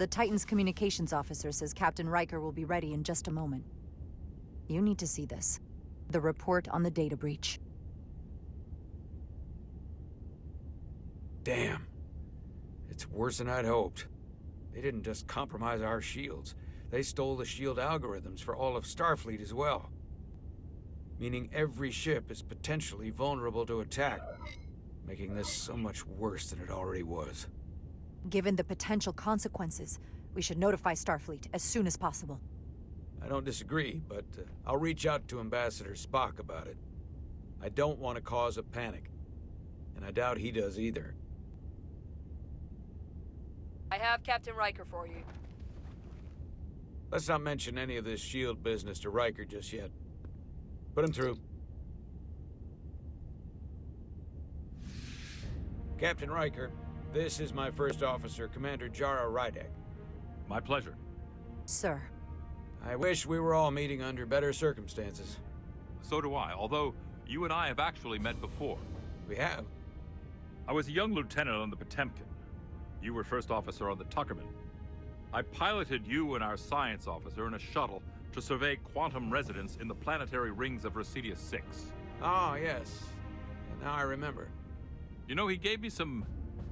The Titan's communications officer says Captain Riker will be ready in just a moment. You need to see this. The report on the data breach. Damn. It's worse than I'd hoped. They didn't just compromise our shields. They stole the shield algorithms for all of Starfleet as well. Meaning every ship is potentially vulnerable to attack, making this so much worse than it already was. Given the potential consequences, we should notify Starfleet as soon as possible. I don't disagree, but I'll reach out to Ambassador Spock about it. I don't want to cause a panic, and I doubt he does either. I have Captain Riker for you. Let's not mention any of this shield business to Riker just yet. Put him through. Captain Riker, this is my first officer, Commander Jara Rydek. My pleasure. Sir. I wish we were all meeting under better circumstances. So do I, although you and I have actually met before. We have. I was a young lieutenant on the Potemkin. You were first officer on the Tuckerman. I piloted you and our science officer in a shuttle to survey quantum resonance in the planetary rings of Residius 6. Ah, yes. Now I remember. You know, he gave me some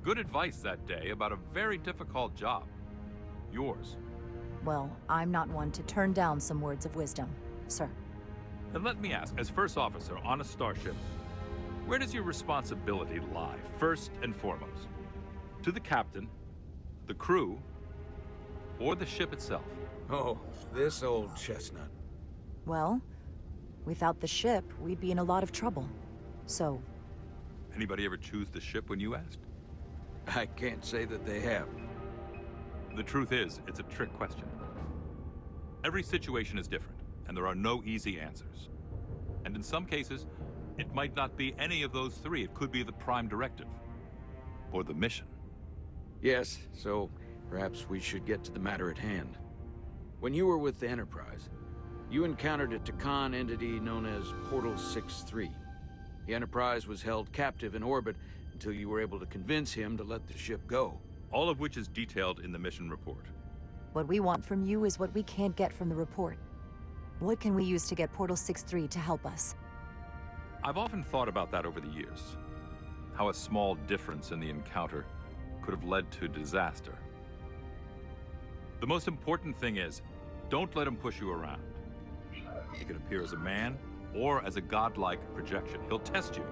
good advice that day about a very difficult job. Yours. Well, I'm not one to turn down some words of wisdom, sir. And let me ask, as first officer on a starship, where does your responsibility lie, first and foremost? To the captain, the crew, or the ship itself? Oh, this old chestnut. Well, without the ship, we'd be in a lot of trouble. So... Anybody ever choose the ship when you asked? I can't say that they have. The truth is, it's a trick question. Every situation is different, and there are no easy answers. And in some cases, it might not be any of those three. It could be the prime directive, or the mission. Yes, so perhaps we should get to the matter at hand. When you were with the Enterprise, you encountered a Takan entity known as Portal 6-3. The Enterprise was held captive in orbit until you were able to convince him to let the ship go. All of which is detailed in the mission report. what we want from you is what we can't get from the report. What can we use to get Portal 6-3 to help us? I've often thought about that over the years. How a small difference in the encounter could have led to disaster. The most important thing is, don't let him push you around. He can appear as a man or as a godlike projection. He'll test you,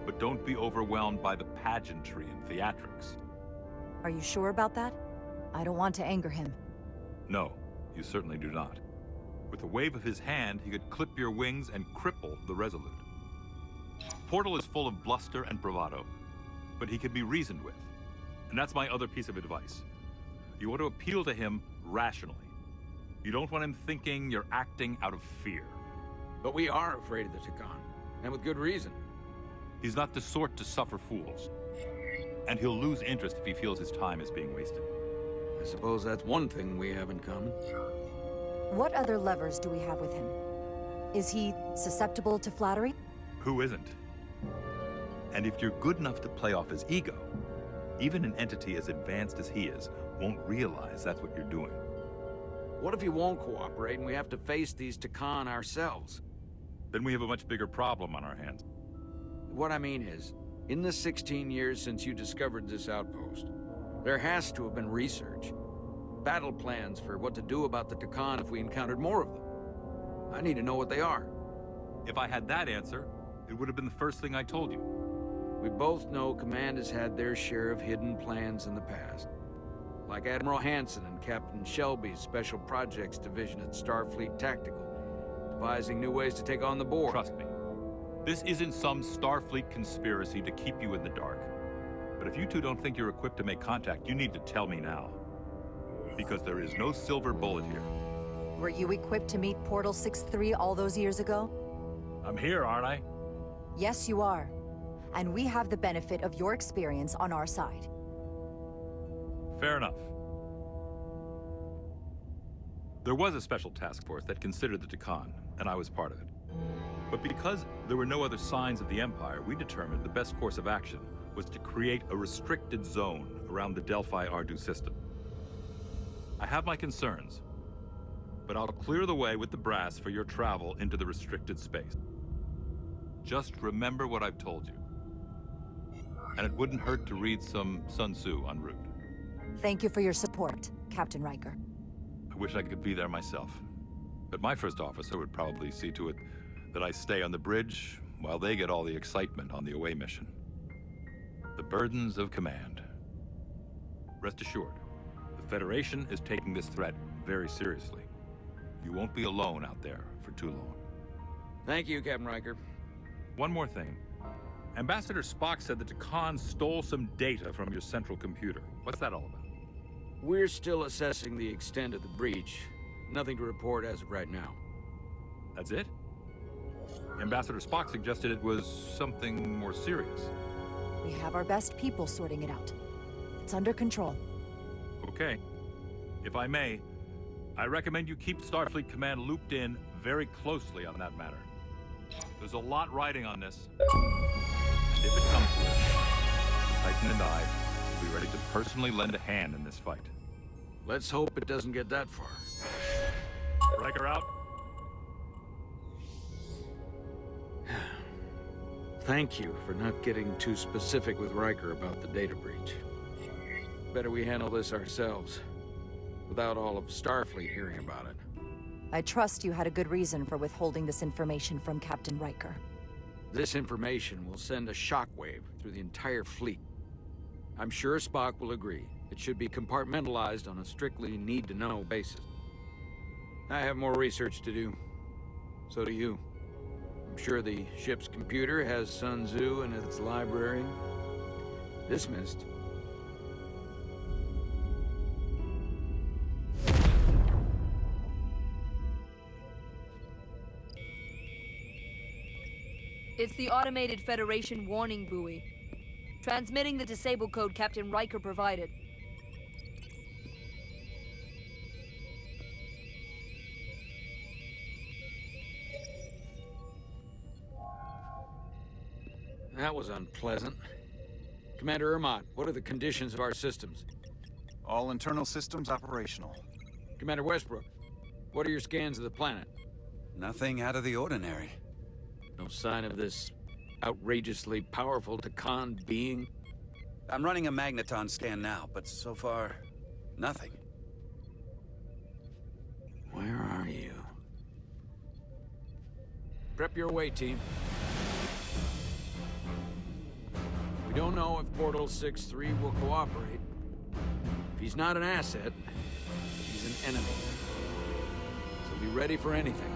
but don't be overwhelmed by the pageantry and theatrics. Are you sure about that? I don't want to anger him. No, you certainly do not. With a wave of his hand, he could clip your wings and cripple the Resolute. Portal is full of bluster and bravado, but he can be reasoned with. And that's my other piece of advice. You want to appeal to him rationally. You don't want him thinking you're acting out of fear. But we are afraid of the Takan, and with good reason. He's not the sort to suffer fools. And he'll lose interest if he feels his time is being wasted. I suppose that's one thing we have in common. What other levers do we have with him? Is he susceptible to flattery? Who isn't? And if you're good enough to play off his ego, even an entity as advanced as he is won't realize that's what you're doing. What if he won't cooperate and we have to face these Takan ourselves? Then we have a much bigger problem on our hands. What I mean is, in the 16 years since you discovered this outpost, there has to have been research. Battle plans for what to do about the Takan if we encountered more of them. I need to know what they are. If I had that answer, it would have been the first thing I told you. We both know Command has had their share of hidden plans in the past. Like Admiral Hansen and Captain Shelby's Special Projects Division at Starfleet Tactical, devising new ways to take on the board. Trust me, this isn't some Starfleet conspiracy to keep you in the dark. But if you two don't think you're equipped to make contact, you need to tell me now. Because there is no silver bullet here. Were you equipped to meet Portal 6-3 all those years ago? I'm here, aren't I? Yes, you are. And we have the benefit of your experience on our side. Fair enough. There was a special task force that considered the Takan, and I was part of it. But because there were no other signs of the Empire, we determined the best course of action was to create a restricted zone around the Delphi Ardu system. I have my concerns, but I'll clear the way with the brass for your travel into the restricted space. Just remember what I've told you. And it wouldn't hurt to read some Sun Tzu en route. Thank you for your support, Captain Riker. I wish I could be there myself. But my first officer would probably see to it that I stay on the bridge while they get all the excitement on the away mission. The burdens of command. Rest assured, the Federation is taking this threat very seriously. You won't be alone out there for too long. Thank you, Captain Riker. One more thing. Ambassador Spock said that Khan stole some data from your central computer. What's that all about? We're still assessing the extent of the breach. Nothing to report as of right now. That's it? Ambassador Spock suggested it was something more serious. We have our best people sorting it out. It's under control. Okay. If I may, I recommend you keep Starfleet Command looped in very closely on that matter. There's a lot riding on this. And if it comes to it, Titan and I will be ready to personally lend a hand in this fight. Let's hope it doesn't get that far. Riker out. Thank you for not getting too specific with Riker about the data breach. Better we handle this ourselves, without all of Starfleet hearing about it. I trust you had a good reason for withholding this information from Captain Riker. This information will send a shockwave through the entire fleet. I'm sure Spock will agree. It should be compartmentalized on a strictly need-to-know basis. I have more research to do. So do you. I'm sure the ship's computer has Sun Tzu in its library. Dismissed. It's the automated Federation warning buoy. Transmitting the disable code Captain Riker provided. That was unpleasant. Commander Ermont, what are the conditions of our systems? All internal systems operational. Commander Westbrook, what are your scans of the planet? Nothing out of the ordinary. No sign of this outrageously powerful Takan being? I'm running a magneton scan now, but so far, nothing. Where are you? Prep your way, team. We don't know if Portal 6-3 will cooperate. If he's not an asset, he's an enemy. So be ready for anything.